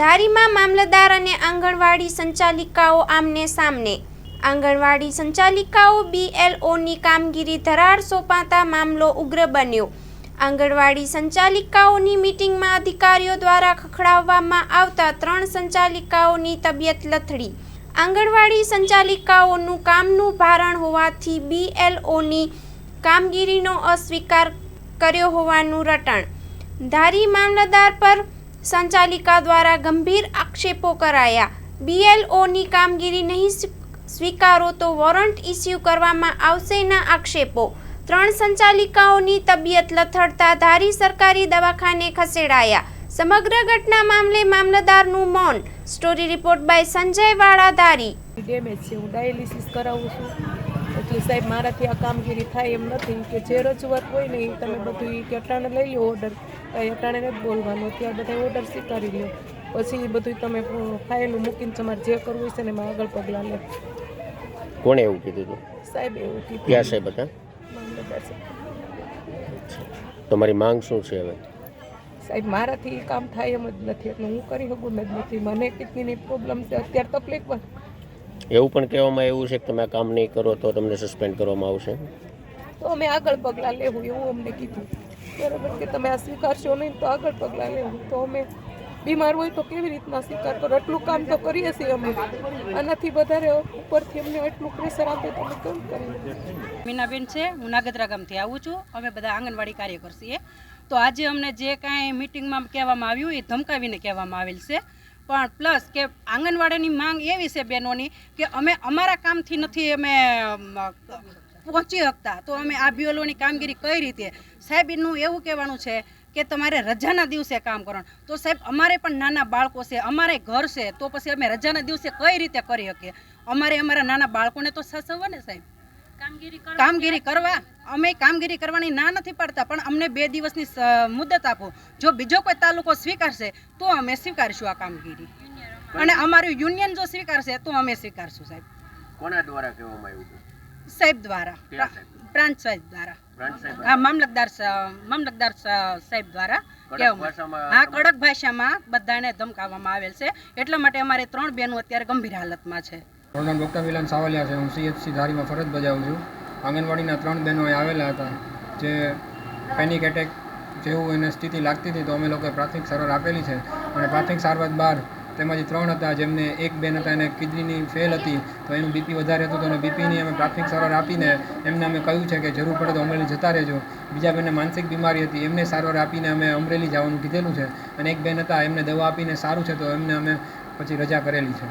ધારીમાં મામલતદાર અને આંગણવાડી સંચાલિકાઓ આમને સામને। આંગણવાડી સંચાલિકાઓ BLOની કામગીરી ધરાર સોંપાતા મામલો ઉગ્ર બન્યો। આંગણવાડી સંચાલિકાઓની મીટિંગમાં અધિકારીઓ દ્વારા ખખડાવવામાં આવતા 3 સંચાલિકાઓની તબિયત લથડી। આંગણવાડી સંચાલિકાઓનું કામનું ભારણ હોવાથી BLOની કામગીરીનો અસ્વીકાર કર્યો હોવાનું રટણ। ધારી મામલતદાર પર સંચાલિકા દ્વારા ગંભીર આક્ષેપો કરાયા। BLOની કામગીરી નહીં સ્વીકારો તો વોરંટ ઇસ્યુ કરવામાં આવશેના આક્ષેપો। 3 સંચાલિકાઓની તબિયત લથડતા ધારી સરકારી દવાખાને ખસેડાયા। સમગ્ર ઘટના મામલે મામલતદારનું મૌન। સ્ટોરી રિપોર્ટ બાય સંજય વાળા, ધારી। ડેમેજ છે, હું ડાયાલિસિસ કરાવું છું, એટલે સાહેબ મારાથી આ કામગીરી થાય એમ નથી કે જે રજૂઆત હોય ને એ તમે બધું કે અટાણે લઈ લો ઓર્ડર, અટાણે નથી બોલવાનું, અત્યારે બધા ઓર્ડર સ્વીકારી લો, પછી એ બધું તમે ફાઇલ મૂકીને તમારે જે કરવું છે ને એમાં આગળ પગલાં લે। કોણે એવું કીધું હતું? સાહેબ એવું કીધું। ક્યાં સાહેબ હતા? મામલતદાર સાહેબ। તમારી માંગ શું છે હવે? સાહેબ મારાથી કામ થાય એમ જ નથી, એટલે હું કરી શકું જ નથી, મને કિડનીની પ્રોબ્લેમ છે, અત્યારે તકલીફ પણ। એવું પણ કહેવામાં આવ્યું છે કે તમે આ કામ નહીં કરો તો તમને સસ્પેન્ડ કરવામાં આવશે, તો અમે આગળ પગલાં લેવું એવું અમને કીધું, બરાબર, કે તમે આ સ્વીકારશો નહીં તો આગળ પગલાં લેવું। તો અમે બીમાર હોય તો કેવી રીતના સ્વીકાર કરો? એટલું કામ તો કરીએ છીએ અમે, આનાથી વધારે ઉપરથી અમને એટલું પ્રેશર આપે તો અમે કેમ કરીએ? મીનાબેન છે, હું નાગદરા ગામથી આવું છું। અમે બધા આંગણવાડી કાર્યકર છીએ। તો આજે અમને જે કાંઈ મિટિંગમાં કહેવામાં આવ્યું એ ધમકાવીને કહેવામાં આવેલ છે, પણ પ્લસ કે આંગણવાડીની માંગ એવી છે બહેનોની કે અમે અમારા કામથી નથી અમે પહોંચી શકતા, તો અમે આ BLOની કામગીરી કઈ રીતે? સાહેબનું એવું કહેવાનું છે કે તમારે રજાના દિવસે કામ કરવાનું, તો સાહેબ અમારે પણ નાના બાળકો છે, અમારે ઘર છે, તો પછી અમે રજાના દિવસે કઈ રીતે કરી શકીએ? અમારે અમારા નાના બાળકોને તો સાચવવા ને સાહેબ, કામગીરી કરવા। અમે કામગીરી કરવાની ના નથી પાડતા, પણ અમને 2 દિવસની મુદત આપો। જો બીજો કોઈ તાલુકો સ્વીકારશે તો અમે સ્વીકારશું આ કામગીરી, અને અમારું યુનિયન જો સ્વીકારશે તો અમે સ્વીકારશું સાહેબ। કોના દ્વારા કહેવામાં આવ્યું? સાહેબ દ્વારા, પ્રાંત સાહેબ દ્વારા, હા મામલતદાર સાહેબ દ્વારા કહેવામાં, હા કડક ભાષામાં બધાને ધમકાવવામાં આવેલ છે। એટલા માટે અમારે 3 બહેનો અત્યારે ગંભીર હાલતમાં છે। મારું નામ ડૉક્ટર વિલાન સાવલિયા છે, હું CHC ધારીમાં ફરજ બજાવું છું। આંગણવાડીના 3 બહેનો અહીં આવેલા હતા, જે પેનિક એટેક જેવું એને સ્થિતિ લાગતી હતી, તો અમે લોકોએ પ્રાથમિક સારવાર આપેલી છે, અને પ્રાથમિક સારવાર બાદ તેમાંથી 3 હતા જેમને એક બેન હતા એને કિડનીની ફેલ હતી, તો એનું BP વધારે હતું, તો એને BPની અમે પ્રાથમિક સારવાર આપીને એમને અમે કહ્યું છે કે જરૂર પડે તો અમરેલી જતા રહેજો। બીજા બેનને માનસિક બીમારી હતી, એમને સારવાર આપીને અમે અમરેલી જવાનું કીધેલું છે, અને એક બેન હતા એમને દવા આપીને સારું છે તો એમને અમે પછી રજા કરેલી છે।